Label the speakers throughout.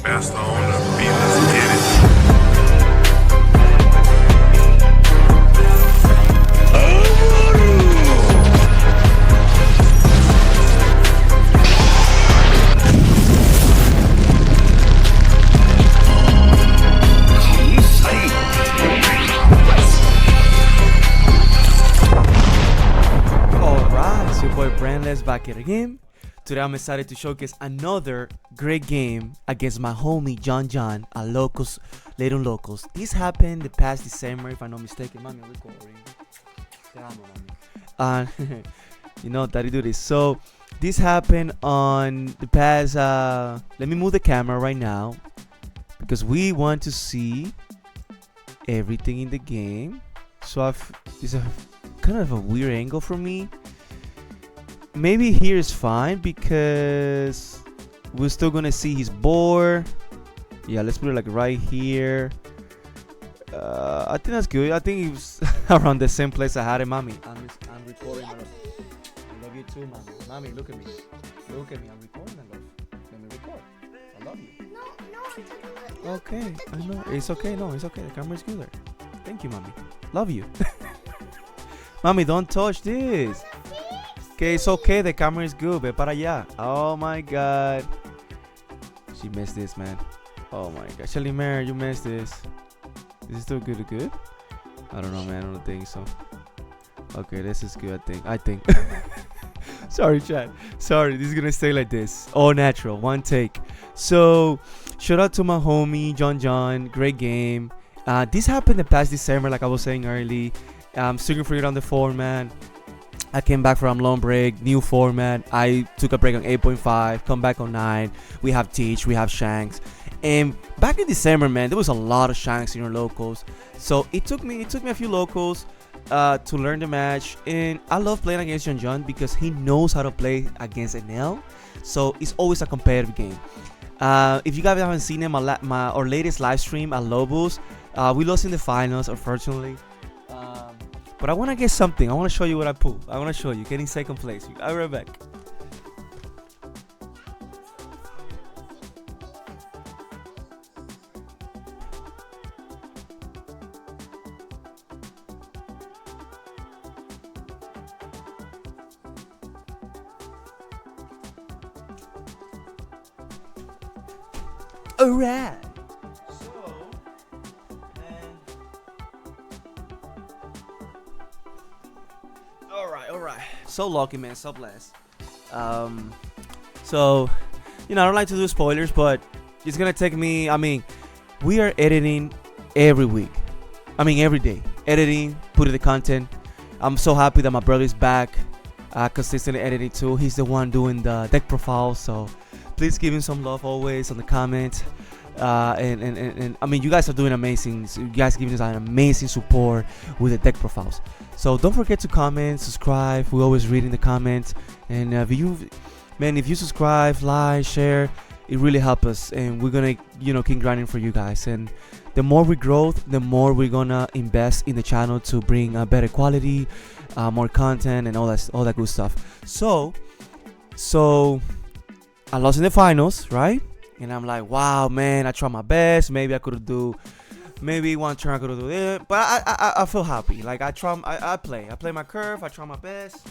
Speaker 1: Faster on the beat, let's get it.
Speaker 2: Alright, it's your boy Brandless back here again. Today I'm excited to showcase another great game against my homie John at Locals, Little Locals. This happened the past December, if I'm not mistaken. Mommy, I'm recording. Te amo, mommy. You know that you do this. So this happened on the past. Let me move the camera right now because we want to see everything in the game. So it's a kind of a weird angle for me. Maybe here is fine because we're still gonna see his board. Yeah, let's put it like right here. I think that's good. I think it was around the same place I had it. Mommy, I'm recording. I love you too, mommy. Mommy, look at me. Look at me. I'm recording. I love. Let me record. I love you.
Speaker 3: No,
Speaker 2: Okay, I know. It's okay. No, it's okay. The camera's good there. Thank you, mommy. Love you. Mommy, don't touch this. Okay, it's okay. The camera is good. Ve para allá. Oh my god. She missed this, man. Oh my god. Shelly Mare, you missed this. Is it still good? I don't know, man. I don't think so. Okay, this is good. I think. Sorry, chat. Sorry. This is gonna stay like this. All natural. One take. So, shout out to my homie John. Great game. This happened the past December, like I was saying early. I'm still figuring out the format. I came back from long break, new format. I took a break on 8.5, come back on 9. We have Teach, we have Shanks. And back in December, man, there was a lot of Shanks in your locals. So it took me a few locals to learn the match. And I love playing against John because he knows how to play against Enel. So it's always a competitive game. If you guys haven't seen it, our latest live stream at Lobos, we lost in the finals, unfortunately. But I want to get something. I want to show you what I pulled. I want to show you. Getting second place. I'll be right back. Alright. Alright. So lucky, man. So blessed. So, I don't like to do spoilers, but it's gonna take me. We are editing every week. Every day. Editing, putting the content. I'm so happy that my brother is back, consistently editing too. He's the one doing the deck profile. So, please give him some love always on the comments. And you guys are doing amazing. So you guys giving us an amazing support with the deck profiles. So don't forget to comment, subscribe. We're always reading the comments. And if you subscribe, like, share, it really helps us. And we're gonna, keep grinding for you guys. And the more we grow, the more we're gonna invest in the channel to bring better quality, more content, and all that good stuff. So I lost in the finals, right? And I'm like, wow, man, I tried my best. Maybe I could do, one turn I could do it. But I feel happy. Like I play my curve. I try my best.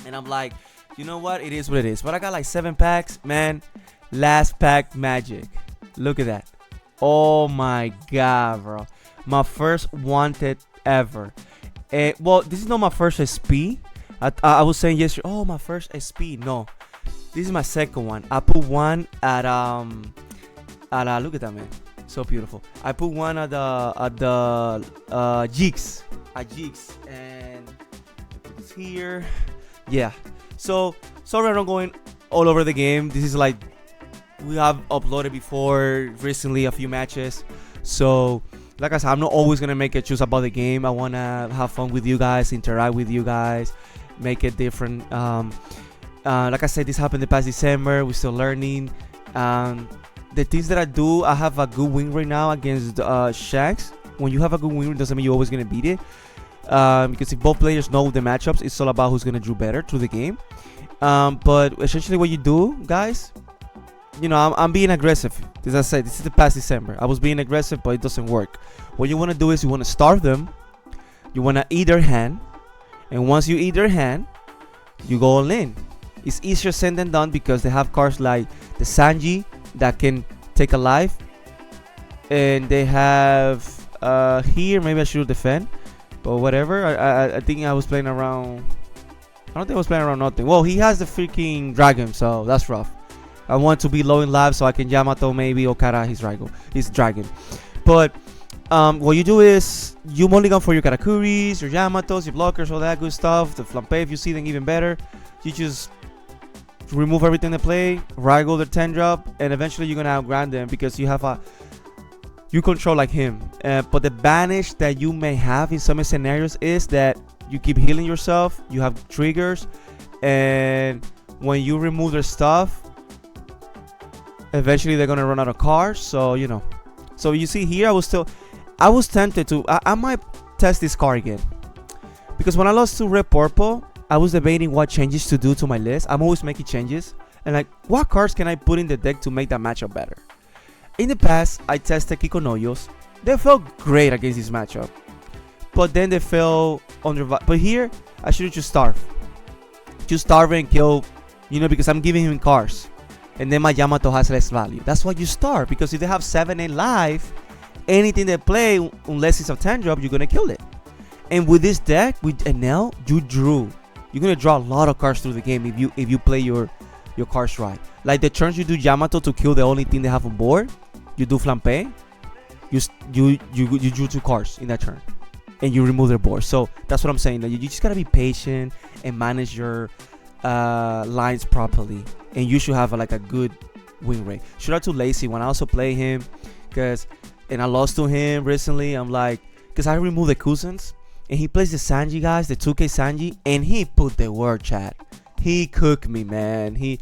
Speaker 2: And I'm like, you know what? It is what it is. But I got like 7 packs, man. Last pack magic. Look at that. Oh my god, bro. My first wanted ever. Well, this is not my first SP. I was saying yesterday, oh, my first SP. No. This is my second one. I put one at look at that, man, so beautiful. I put one at the Jigs, and I put this here. Yeah. So sorry I'm not going all over the game. This is like we have uploaded before recently a few matches. So like I said, I'm not always gonna make a choose about the game. I wanna have fun with you guys, interact with you guys, make it different. Like I said, this happened the past December. We're still learning. The things that I do, I have a good win right now against Shanks. When you have a good win, it doesn't mean you're always going to beat it. Because if both players know the matchups, it's all about who's going to do better through the game. But essentially what you do, guys, I'm being aggressive. As I said, this is the past December. I was being aggressive, but it doesn't work. What you want to do is you want to starve them. You want to eat their hand. And once you eat their hand, you go all in. It's easier said than done because they have cards like the Sanji that can take a life. And they have here, maybe I should defend. But whatever. I think I was playing around. I don't think I was playing around nothing. Well, he has the freaking dragon, so that's rough. I want to be low in life so I can Yamato maybe Okara his dragon. But what you do is you mulligan for your Karakuris, your Yamatos, your blockers, all that good stuff. The Flampe, if you see them, even better. You just remove everything they play, Raigo their 10 drop, and eventually you're gonna outgrand them because you control like him. But the advantage that you may have in some scenarios is that you keep healing yourself, you have triggers, and when you remove their stuff, eventually they're gonna run out of cards. So so you see here, I was tempted to I might test this card again, because when I lost to Red Purple, I was debating what changes to do to my list. I'm always making changes, and like, what cards can I put in the deck to make that matchup better? In the past, I tested Kikonoyos. They felt great against this matchup, but then they fell under. But here, I should just starve and kill, because I'm giving him cards, and then my Yamato has less value. That's why you starve, because if they have 7-8 life, anything they play, unless it's a 10 drop, you're gonna kill it. And with this deck, with Enel, you're gonna draw a lot of cards through the game if you play your cards right. Like the turns you do Yamato to kill the only thing they have on board, you do Flampe, you drew 2 cards in that turn, and you remove their board. So that's what I'm saying. That you just gotta be patient and manage your lines properly, and you should have a good win rate. Shout out to Lazy when I also play him, and I lost to him recently. I'm like, because I removed the Cousins, and he plays the Sanji guys, the 2K Sanji, and he put the word, chat. He cooked me, man. It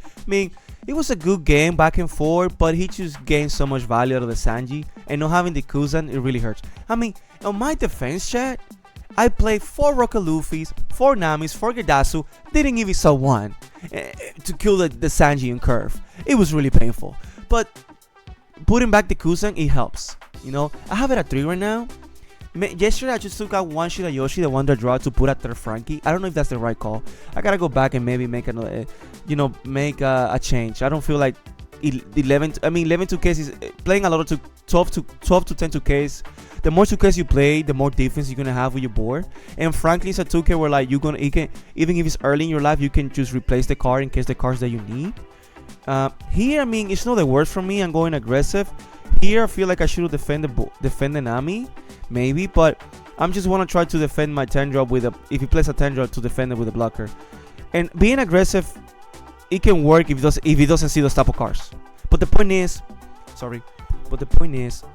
Speaker 2: was a good game back and forth, but he just gained so much value out of the Sanji, and not having the Kuzan, it really hurts. On my defense, chat, I played 4 Rocket Luffy's, 4 Namis, 4 Gedasu, didn't even saw one to kill the Sanji and Curve. It was really painful. But putting back the Kuzan, it helps. I have it at 3 right now. Yesterday I just took out one Shirayoshi, the one that draw, to put at third Frankie. I don't know if that's the right call. I gotta go back and maybe make another, make a change. I don't feel like 11 2Ks is playing a lot of 12 to 10 2Ks. The more 2Ks you play, the more defense you're gonna have with your board. And frankly, it's a 2K where like you can, even if it's early in your life, you can just replace the card in case the cards that you need. Here, it's not the worst for me. I'm going aggressive. Here, I feel like I should defend the Nami, maybe, but I'm just want to try to defend my 10 drop if he plays a 10 drop, to defend it with a blocker. And being aggressive, it can work if he doesn't see those type of cards. But the point is,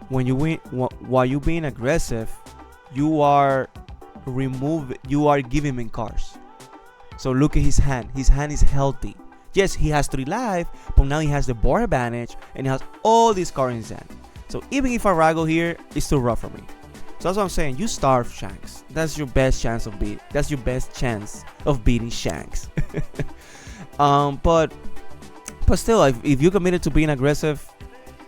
Speaker 2: when you win, while you being aggressive, you are giving him cards. So look at his hand. His hand is healthy. Yes, he has 3 life, but now he has the board advantage, and he has all these cards in his hand. So even if I Raigo here, it's still rough for me. So that's what I'm saying. You starve Shanks. That's your best chance of beating Shanks. But still, if you're committed to being aggressive,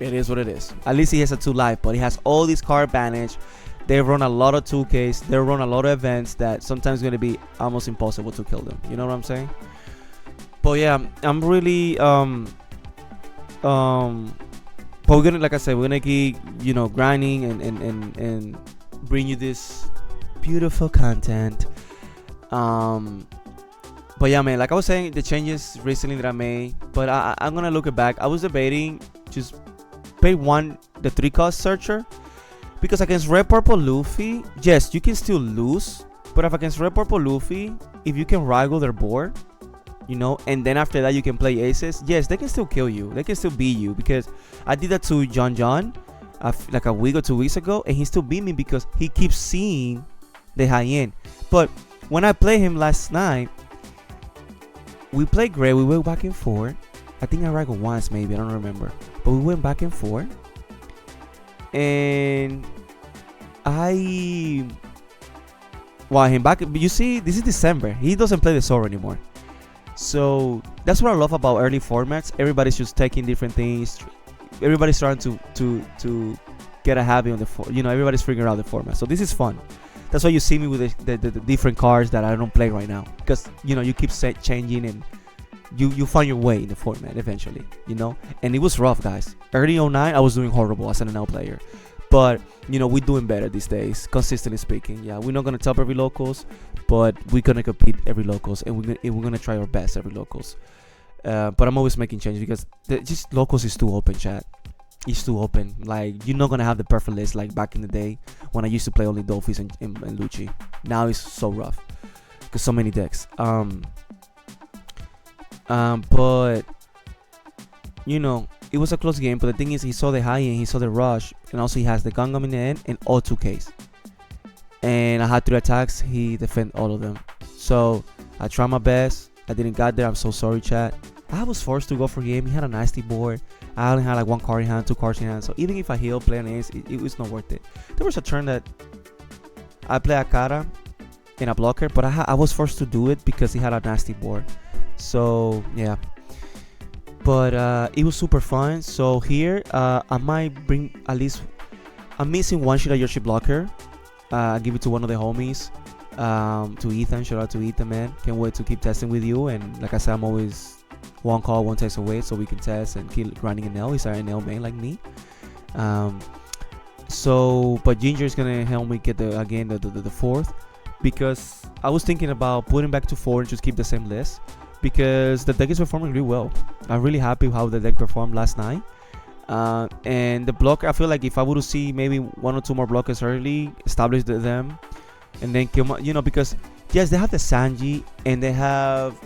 Speaker 2: it is what it is. At least he has a 2 life, but he has all these card advantage. They run a lot of 2Ks. They run a lot of events that sometimes going to be almost impossible to kill them. You know what I'm saying? But yeah, I'm really but we're gonna, like I said, we're gonna keep grinding and bring you this beautiful content. But yeah, man, like I was saying, the changes recently that I made, but I'm gonna look it back. I was debating just pay the 3-cost searcher, because against Red Purple Luffy, yes, you can still lose, but if against Red Purple Luffy, if you can Raigo their board, and then after that you can play aces, yes, they can still kill you, they can still beat you, because I did that to John like a week or 2 weeks ago, and he still beat me because he keeps seeing the high end. But when I played him last night, we played great, we went back and forth. I think I Raigo once, maybe, I don't remember, but we went back and forth, and him back. You see, this is December, he doesn't play the Zoro anymore. So that's what I love about early formats. Everybody's just taking different things. Everybody's starting to get a habit on everybody's figuring out the format. So this is fun. That's why you see me with the different cards that I don't play right now, because you keep changing, and you find your way in the format eventually. And it was rough, guys. Early 09, I was doing horrible as an Enel player, but we're doing better these days, consistently speaking. Yeah, we're not gonna top every locals, but we're gonna compete every locals, and we're gonna try our best every locals. But I'm always making changes because just locals is too open, chat. It's too open. Like, you're not gonna have the perfect list like back in the day when I used to play only Dolphins and Lucci. Now it's so rough because so many decks. But it was a close game. But the thing is, he saw the high end, he saw the rush, and also he has the Gungam in the end and all 2Ks. And I had 3 attacks. He defended all of them. So I tried my best. I didn't get there. I'm so sorry, chat. I was forced to go for him. He had a nasty board. I only had like 1 card in hand, 2 cards in hand. So even if I heal, play an ace, it was not worth it. There was a turn that I play a Kara in a blocker, but I was forced to do it because he had a nasty board. So yeah. But it was super fun. So here, I might bring at least. I'm missing 1 Shira Yoshi blocker. I give it to one of the homies. To Ethan, shout out to Ethan, man. Can't wait to keep testing with you. And like I said, I'm always 1 call, 1 text away, so we can test and keep grinding Enel. He's our Enel main like me. But Ginger is gonna help me get the 4th, because I was thinking about putting back to 4 and just keep the same list, because the deck is performing really well. I'm really happy how the deck performed last night. And the blocker, I feel like if I would see maybe 1 or 2 more blockers early, establish them, and then kill because yes, they have the Sanji and they have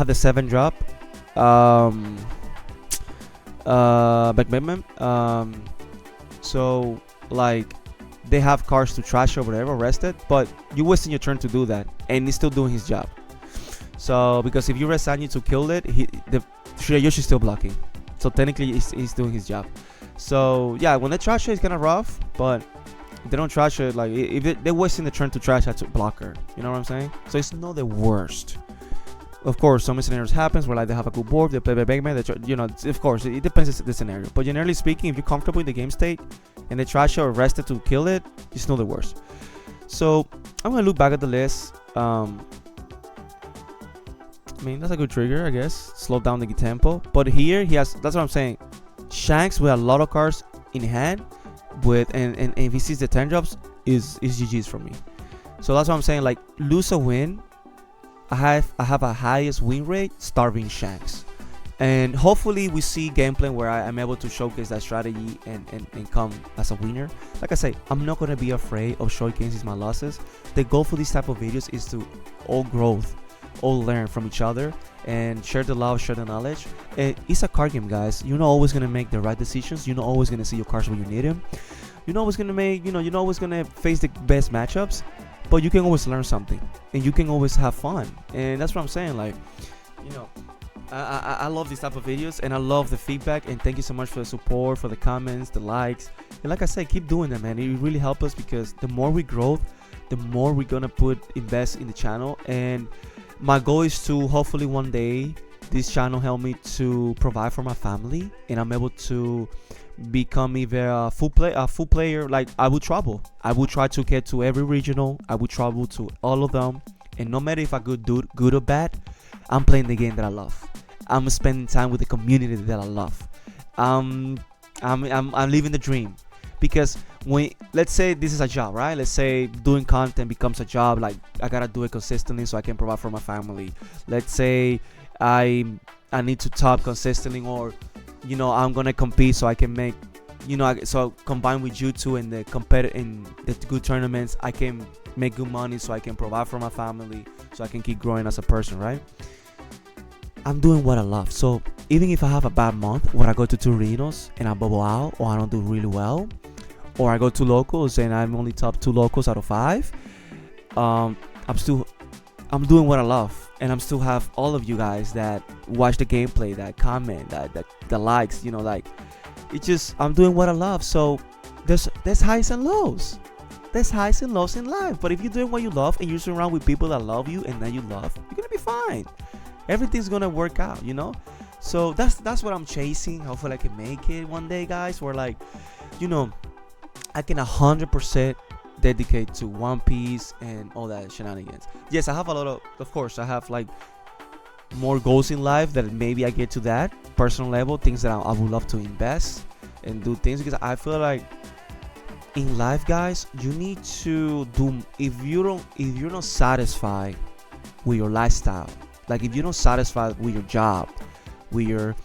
Speaker 2: the 7 drop backman. So like they have cards to trash or whatever, rested, but you're wasting your turn to do that, and he's still doing his job. So because if you rest Sanji to kill it, the Shirayoshi is still blocking, so technically he's doing his job. So yeah, when they trash it, it's kind of rough, but if they don't trash it, like if they're wasting the turn to trash that to blocker, you know what I'm saying? So it's not the worst. Of course, some scenarios happens where like they have a good board, they play by Bagman, of course it depends on the scenario. But generally speaking, if you're comfortable in the game state and they trash it or rest it to kill it, it's not the worst. So I'm gonna look back at the list. I mean, that's a good trigger, I guess. Slow down the tempo. But here he has, that's what I'm saying, Shanks with a lot of cards in hand with and if he sees the 10 drops is GG's for me. So that's what I'm saying, like lose or win, I have a highest win rate starving Shanks. And hopefully we see gameplay where I'm able to showcase that strategy and come as a winner. Like I say, I'm not going to be afraid of showcasing my losses. The goal for these type of videos is to all growth, all learn from each other, and share the love, share the knowledge. It's a card game, guys. You're not always going to make the right decisions. You're not always going to see your cards when you need them. You're not always going to make, you're not always going to face the best matchups. But you can always learn something, and you can always have fun. And that's what I'm saying, like, I love these type of videos, and I love the feedback, and thank you so much for the support, for the comments, the likes. And like I said, keep doing them, man. It really helps us, because the more we grow, the more we're gonna invest in the channel. And my goal is to hopefully one day this channel help me to provide for my family, and I'm able to become either a full player. Like I would travel, I would try to get to every regional, I would travel to all of them, and no matter if I could do good or bad, I'm playing the game that I love. I'm spending time with the community that I love. I'm living the dream. Because when, let's say this is a job, right? Let's say doing content becomes a job, like I gotta do it consistently so I can provide for my family. Let's say I need to top consistently, or I'm gonna compete so I can make, so combine with you two in the good tournaments, I can make good money so I can provide for my family, so I can keep growing as a person, right? I'm doing what I love. So even if I have a bad month where I go to 2 regionals and I bubble out, or I don't do really well, or I go to locals and I'm only top 2 locals out of 5, I'm doing what I love. And I'm still have all of you guys that watch the gameplay, that comment, that the likes, like it's just, I'm doing what I love. So there's highs and lows. there's highs and lows in life. But if you're doing what you love and you're surrounded with people that love you and that you love, you're gonna be fine. Everything's gonna work out, you know. So that's what I'm chasing. Hopefully I can make it one day, guys. Where like, you know, I can 100% dedicate to One Piece and all that shenanigans. Yes, I have a lot of course, I have like more goals in life that maybe I get to that personal level, things that I would love to invest and do things, because I feel like in life, guys, you need to do, if you're not satisfied with your lifestyle, like if you're not satisfied with your job, with your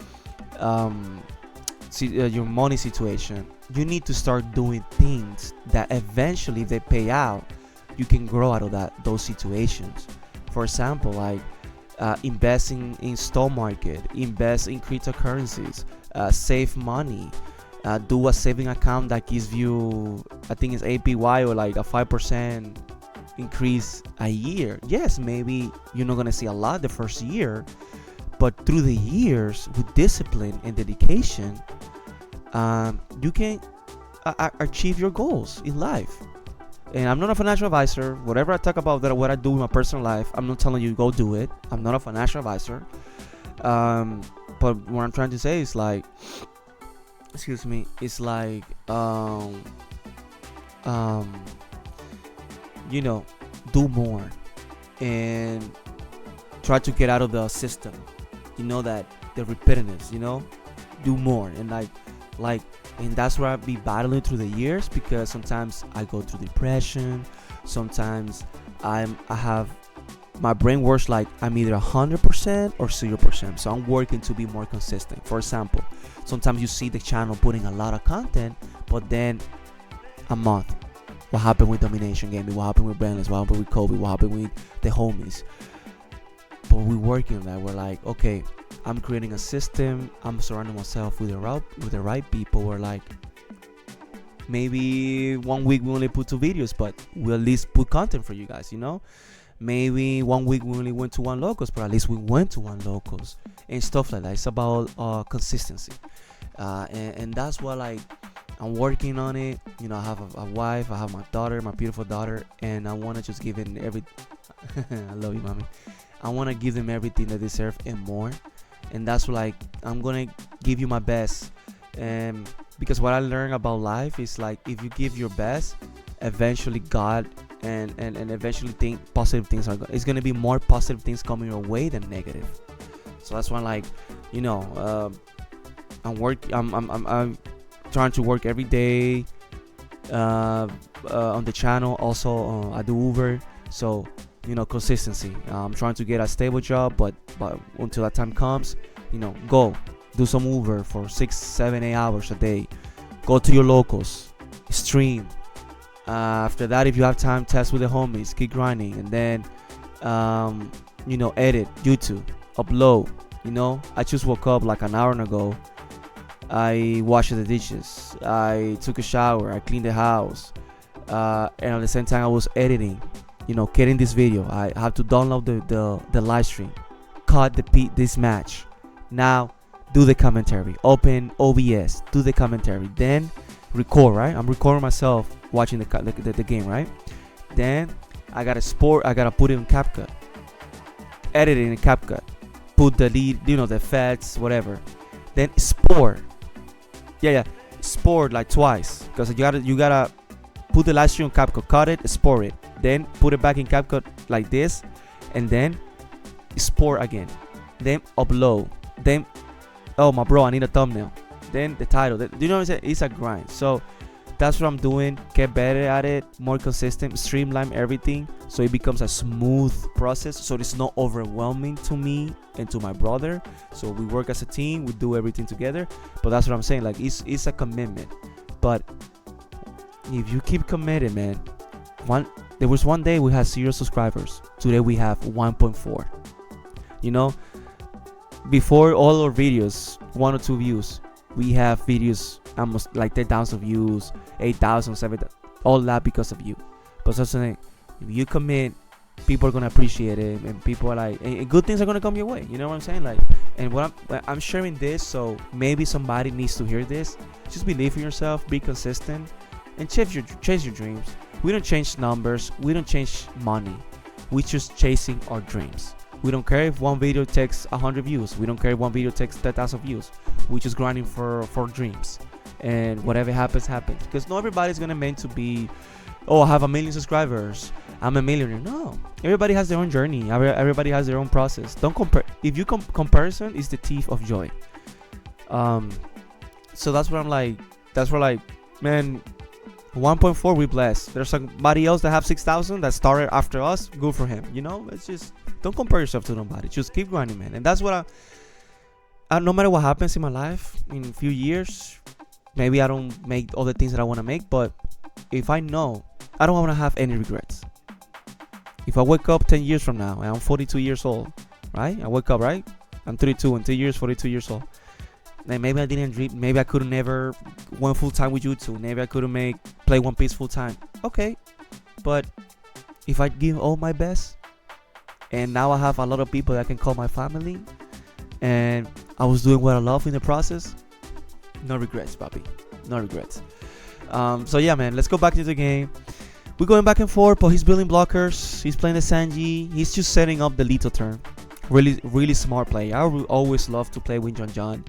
Speaker 2: your money situation, you need to start doing things that eventually, if they pay out, you can grow out of those situations. For example, like investing in stock market, invest in cryptocurrencies, save money, do a saving account that gives you, I think it's APY, or like a 5% increase a year. Yes, maybe you're not gonna see a lot the first year, but through the years, with discipline and dedication, you can achieve your goals in life. And I'm not a financial advisor. Whatever I talk about, that what I do in my personal life, I'm not telling you go do it. I'm not a financial advisor. But what I'm trying to say is like, excuse me, it's like you know, do more and try to get out of the system, you know, that the repetitiveness, you know, do more. And like and that's where I be battling through the years, because sometimes I go through depression, sometimes I have, my brain works like I'm either 100% or 0%, so I'm working to be more consistent. For example, sometimes you see the channel putting a lot of content, but then a month, what happened with Domination Gaming, what happened with Brandless, what happened with Kobe, what happened with the homies. But we're working on that. We're like, okay, I'm creating a system, I'm surrounding myself with the right people. We're like, maybe 1 week we only put 2 videos, but we at least put content for you guys, you know. Maybe 1 week we only went to 1 locals, but at least we went to 1 locals and stuff like that. It's about consistency, and that's what, like, I'm working on it. You know, I have a wife, I have my daughter, my beautiful daughter, and I want to just give it I love you, mommy. I want to give them everything they deserve and more. And that's like, I'm gonna give you my best. And because what I learned about life is like, if you give your best, eventually God and eventually positive things it's gonna be more positive things coming your way than negative. So that's why, like, you know, I'm trying to work every day on the channel. Also, I do Uber, so, you know, consistency. I'm trying to get a stable job, but until that time comes, you know, go do some Uber for 6, 7, 8 hours a day. Go to your locals, stream. After that, if you have time, test with the homies, keep grinding, and then you know, edit YouTube, upload. You know, I just woke up like an hour ago. I washed the dishes, I took a shower, I cleaned the house, and at the same time I was editing, you know, getting this video. I have to download the live stream, cut this match, now do the commentary, open OBS, do the commentary, then record. Right, I'm recording myself watching the game. Right, then I gotta put it in CapCut, edit it in CapCut, put the lead, you know, the effects, whatever, then export. Export like twice, because you gotta put the live stream on CapCut, cut it, export it, then put it back in CapCut like this, and then export again, then upload, then, oh my bro, I need a thumbnail, then the title. You know what I'm saying? It's a grind. So that's what I'm doing. Get better at it, more consistent, streamline everything, so it becomes a smooth process, so it's not overwhelming to me and to my brother. So we work as a team, we do everything together. But that's what I'm saying, like, it's a commitment. But if you keep committed, man, there was one day we had 0 subscribers. Today we have 1.4. You know, before all our videos, 1 or 2 views, we have videos almost like 10,000 views, 8,000, 7,000, all that because of you. But that's the thing, if you commit, people are gonna appreciate it, and people are like, and good things are gonna come your way. You know what I'm saying? Like, and what I'm sharing this, so maybe somebody needs to hear this. Just believe in yourself, be consistent, and chase your dreams. We don't change numbers. We don't change money. We just chasing our dreams. We don't care if one video takes 100 views. We don't care if one video takes 10,000 views. We just grinding for dreams, and whatever happens, happens. Because not everybody's gonna meant to be, oh, I have a million subscribers, I'm a millionaire. No, everybody has their own journey. Everybody has their own process. Don't compare. If you comparison is the thief of joy. So that's what I'm like. That's where like, man, 1.4 we blessed. There's somebody else that have 6,000 that started after us. Good for him. You know, it's just don't compare yourself to nobody. Just keep grinding, man. And that's what no matter what happens in my life in a few years, maybe I don't make all the things that I want to make, but if I know, I don't want to have any regrets. If I wake up 10 years from now and I'm 42 years old, right? I wake up, right? I'm 32 in 2 years, 42 years old. And maybe I didn't dream. Maybe I could have never went full time with YouTube. Maybe I could have play One Piece full time. Okay, but if I give all my best, and now I have a lot of people that I can call my family, and I was doing what I love in the process, no regrets, papi. No regrets. So yeah, man, let's go back to the game. We're going back and forth, but he's building blockers. He's playing the Sanji. He's just setting up the Lito turn. Really, really smart play. I always love to play with John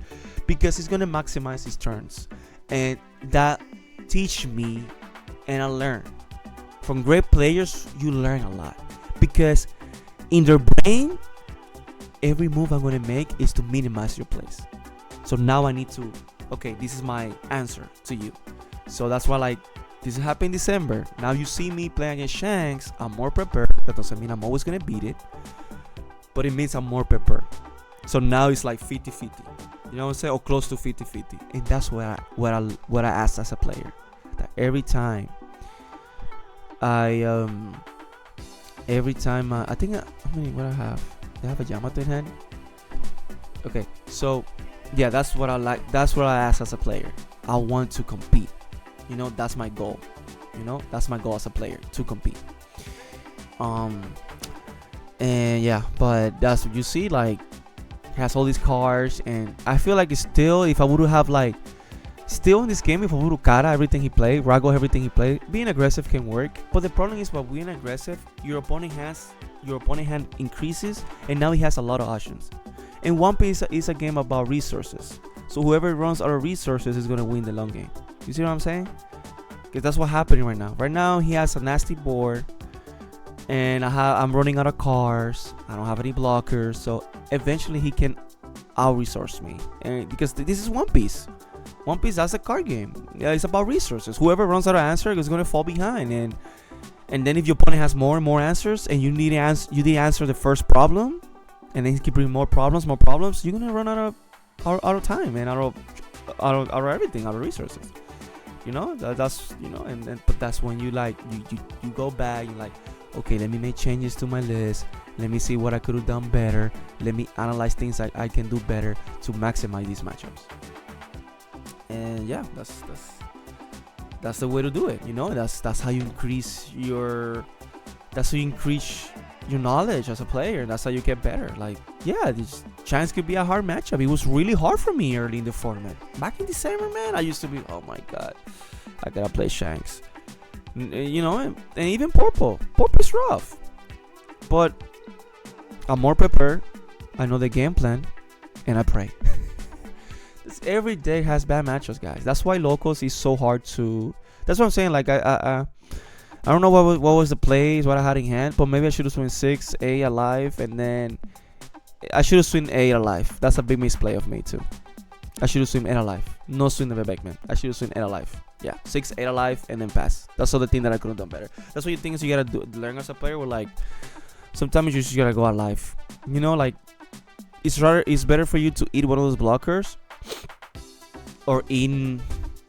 Speaker 2: because he's gonna maximize his turns, and that teach me, and I learn from great players. You learn a lot because in their brain, every move I'm gonna make is to minimize your plays. So now I need to, okay, this is my answer to you. So that's why, like, this happened in December. Now you see me playing against Shanks. I'm more prepared. That doesn't mean I'm always gonna beat it, but it means I'm more prepared. So now it's like 50-50. You know what I'm saying? Or close to 50-50. And that's what I asked as a player. That every time I think how many what I have? I have a Yamato in hand. Okay, so yeah, that's what I like. That's what I ask as a player. I want to compete. You know, that's my goal. You know, that's my goal as a player, to compete. And yeah, but that's what you see. Like, he has all these cars, and I feel like it's still, if I would have like, still in this game, if I would Kara everything he played, Rago everything he played, being aggressive can work. But the problem is, by being aggressive, your opponent hand increases, and now he has a lot of options. And One Piece is a game about resources. So whoever runs out of resources is gonna win the long game. You see what I'm saying? Because that's what's happening right now. Right now he has a nasty board, and I'm running out of cars. I don't have any blockers, so eventually he can out-resource me. And because this is One Piece. One Piece, that's a card game. Yeah, it's about resources. Whoever runs out of answer is gonna fall behind, and then if your opponent has more and more answers, and you didn't answer the first problem, and then he keep bringing more problems, you're gonna run out of time, and out of everything, out of resources. You know, that's, you know, and but that's when you like you go back, you're like, okay, let me make changes to my list, let me see what I could have done better, let me analyze things I can do better to maximize these matchups. And yeah, that's the way to do it. You know, that's how you increase your knowledge as a player. That's how you get better. Like, yeah, this Shanks could be a hard matchup. It was really hard for me early in the format. Back in December, man, I used to be, oh my god, I gotta play Shanks. You know, and even Purple is rough, but I'm more prepared. I know the game plan, and I pray. Every day has bad matchups, guys. That's why locals is so hard to. That's what I'm saying. Like I don't know what was the plays, what I had in hand, but maybe I should have swing 6A alive, and then I should have swing A alive. That's a big misplay of me too. I should have swing 8 alive, no swing the back, man. I should have swing 8 alive. Yeah, 6, 8 alive, and then pass. That's all the thing that I could have done better. That's what you think is you gotta learn as a player. Where like sometimes you just gotta go alive. You know, like it's better for you to eat one of those blockers or in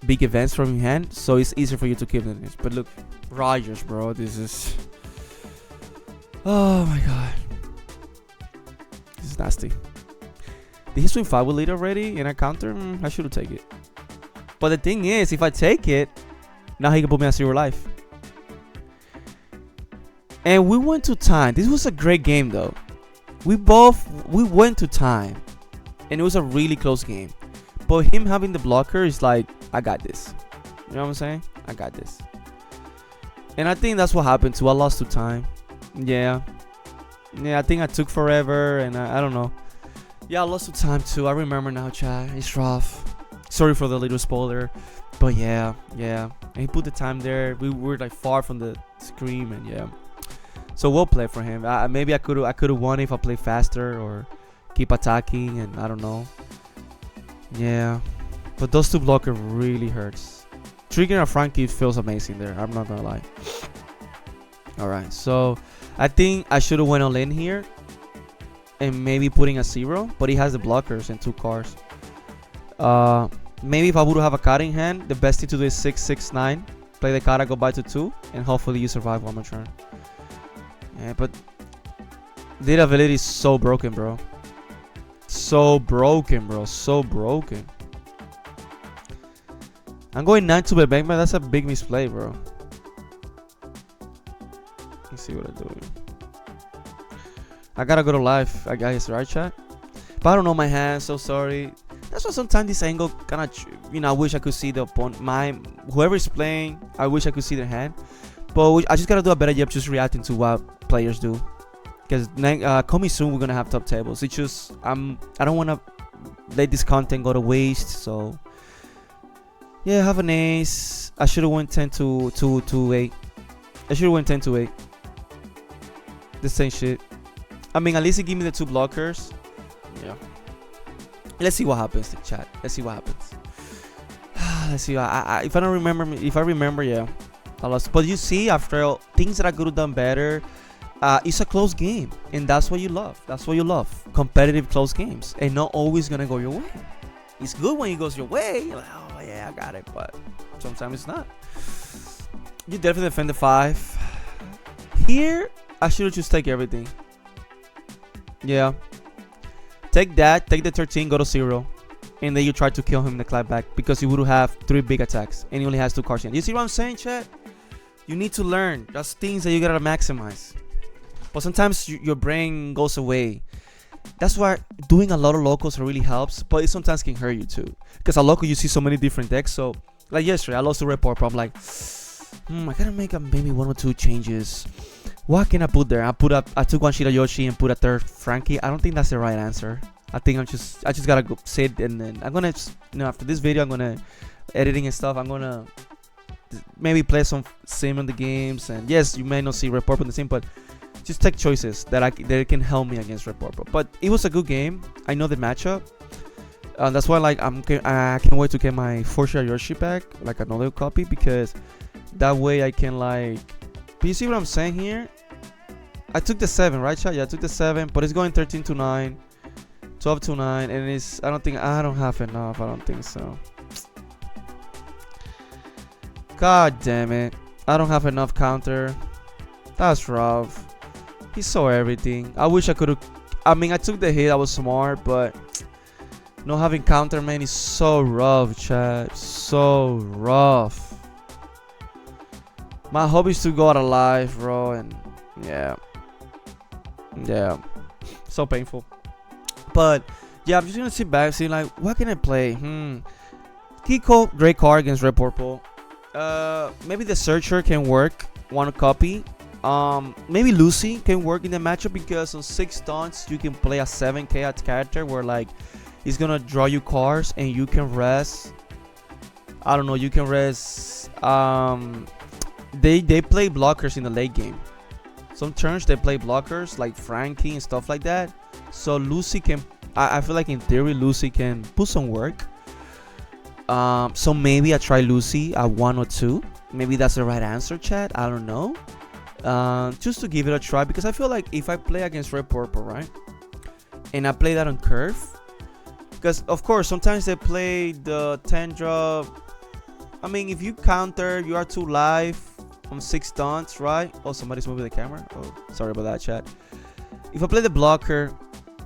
Speaker 2: big events from your hand, so it's easier for you to keep them. But look, Rogers, bro, this is, oh my god, this is nasty. Did he swing 5 with lead already in a counter? I should have taken it. But the thing is, if I take it, now he can put me on 0 life. And we went to time. This was a great game though. We went to time, and it was a really close game. But him having the blocker is like, I got this. You know what I'm saying? I got this. And I think that's what happened too. I lost to time. Yeah. Yeah, I think I took forever, and I don't know. Yeah, I lost to time too. I remember now, chat. It's rough. Sorry for the little spoiler. But yeah. And he put the time there. We were like far from the screen, and yeah. So we'll play for him. Maybe I could have won if I played faster or keep attacking, and I don't know. Yeah. But those two blockers really hurts. Triggering a Frankie feels amazing there. I'm not gonna lie. Alright, so I think I should have went all in here and maybe putting a 0, but he has the blockers and 2 cards. Maybe if I would have a card in hand, the best thing to do is 6/6/9. Play the card, I go back to 2, and hopefully you survive one more turn. Yeah, but the ability is so broken, bro. So broken, bro. So broken. I'm going 9 to Bebek, man. That's a big misplay, bro. Let's see what I do. I gotta go to live, I guess, right, chat? But I don't know my hand. So sorry. That's why sometimes this angle kind of, I wish I could see the opponent. Whoever is playing, I wish I could see their hand. But I just gotta do a better job just reacting to what players do. Because coming soon, we're gonna have top tables. It's just I don't wanna let this content go to waste. So yeah, have an ace. I should have went 10 to 8. I should have went 10 to 8. The same shit. I mean, at least it gave me the 2 blockers. Yeah. Let's see what happens, chat. Let's see what happens. Let's see. If I remember, yeah, I lost. But you see, after all, things that I could have done better, it's a close game, and that's what you love. That's what you love. Competitive close games, and not always gonna go your way. It's good when it goes your way. You're like, oh yeah, I got it. But sometimes it's not. You definitely defend the 5. Here, I should have just take everything. Yeah. Take that, take the 13, go to 0. And then you try to kill him in the clapback because you would have 3 big attacks. And he only has 2 cards in. You see what I'm saying, chat? You need to learn. That's things that you gotta maximize. But sometimes your brain goes away. That's why doing a lot of locals really helps. But it sometimes can hurt you too. Because a local, you see so many different decks. So, like yesterday, I lost to Red Purple. I'm like, I gotta make maybe 1 or 2 changes. What can I put there? I took 1 Shira Yoshi and put a 3rd Frankie. I don't think that's the right answer. I think I just gotta go sit, and then I'm gonna, after this video, I'm gonna editing and stuff. I'm gonna maybe play some sim in the games. And yes, you may not see Red Purple in the sim, but just take choices that can help me against Red Purple. But it was a good game. I know the matchup. That's why I can't wait to get my 4 Shira Yoshi back, like another copy, because that way I can But you see what I'm saying here? I took the 7, right, chat? Yeah, I took the 7, but it's going 13 to 9, 12 to 9, and I don't have enough. I don't think so. God damn it. I don't have enough counter. That's rough. He saw everything. I wish I could have. I mean, I took the hit. I was smart, but not having counter, man, is so rough, chat. So rough. My hope is to go out alive, bro, and yeah, so painful. But yeah, I'm just gonna sit back, see like what can I play. Kiko, great card against Red Purple. Maybe the Searcher can work. 1 copy. Maybe Lucy can work in the matchup because on 6 taunts you can play a 7k character where like he's gonna draw you cards and you can rest. I don't know. You can rest. They play blockers in the late game. Some turns they play blockers like Frankie and stuff like that. So Lucy can, I feel like in theory Lucy can put some work. So maybe I try Lucy at 1 or 2. Maybe that's the right answer, chat. I don't know. Just to give it a try, because I feel like if I play against Red Purple, right, and I play that on curve, because of course sometimes they play the 10 drop. I mean, if you counter, you are 2 live on 6 taunts, right? Oh, somebody's moving the camera. Oh, sorry about that, chat. If I play the blocker,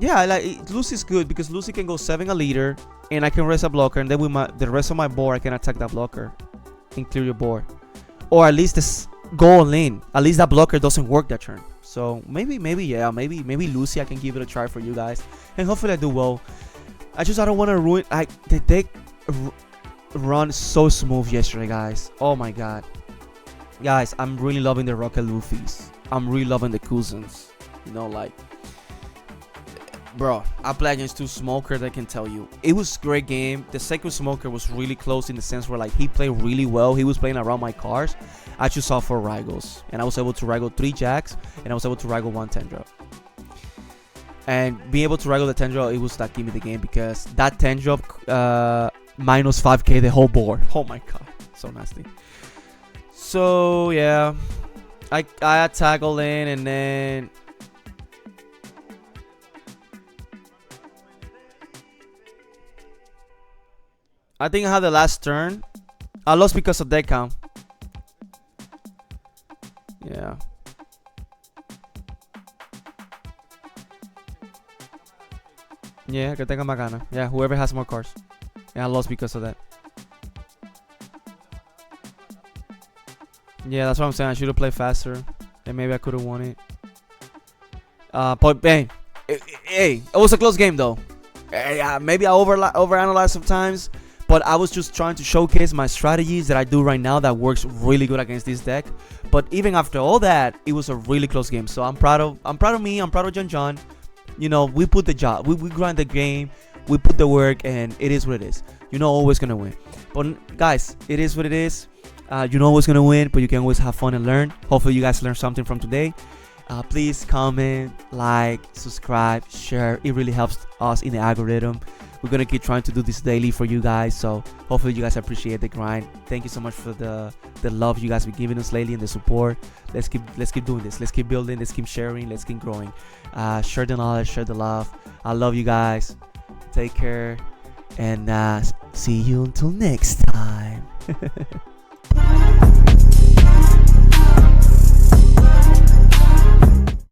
Speaker 2: yeah, I like it. Lucy's good because Lucy can go 7 a leader, and I can rest a blocker, and then with the rest of my board, I can attack that blocker and clear your board, or at least this go all in. At least that blocker doesn't work that turn. So maybe Lucy, I can give it a try for you guys, and hopefully I do well. I don't want to ruin. The deck run so smooth yesterday, guys. Oh my god. guys, I'm really loving the Rocket Luffy's. I'm really loving the Cousins. You know, like, bro, I play against two smokers. I can tell you, it was a great game. The second smoker was really close in the sense where like he played really well. He was playing around my cards. I just saw 4 Ragos, and I was able to Rago 3 Jacks, and I was able to Rago 1 10 drop. And being able to Rago the 10 drop, it was like give me the game, because that 10 drop minus 5k the whole board. Oh my god, so nasty. So yeah, I tackled in, and then I think I had the last turn. I lost because of deck count. Yeah. Yeah, que tenga más gana. Yeah, whoever has more cards. Yeah, I lost because of that. Yeah, that's what I'm saying. I should have played faster, and maybe I could have won it. But bang, hey, it was a close game though. Maybe I overanalyzed sometimes, but I was just trying to showcase my strategies that I do right now that works really good against this deck. But even after all that, it was a really close game. So I'm proud of me. I'm proud of John. You know, we put the job, we grind the game, we put the work, and it is what it is. You're not always gonna win, but guys, it is what it is. You're not always gonna win, but you can always have fun and learn. Hopefully you guys learned something from today. Please comment, like, subscribe, share. It really helps us in the algorithm. We're gonna keep trying to do this daily for you guys, so hopefully you guys appreciate the grind. Thank you so much for the love you guys been giving us lately and the support. Let's keep doing this. Let's keep building. Let's keep sharing. Let's keep growing. Share the knowledge, share the love. I love you guys. Take care, and see you until next time.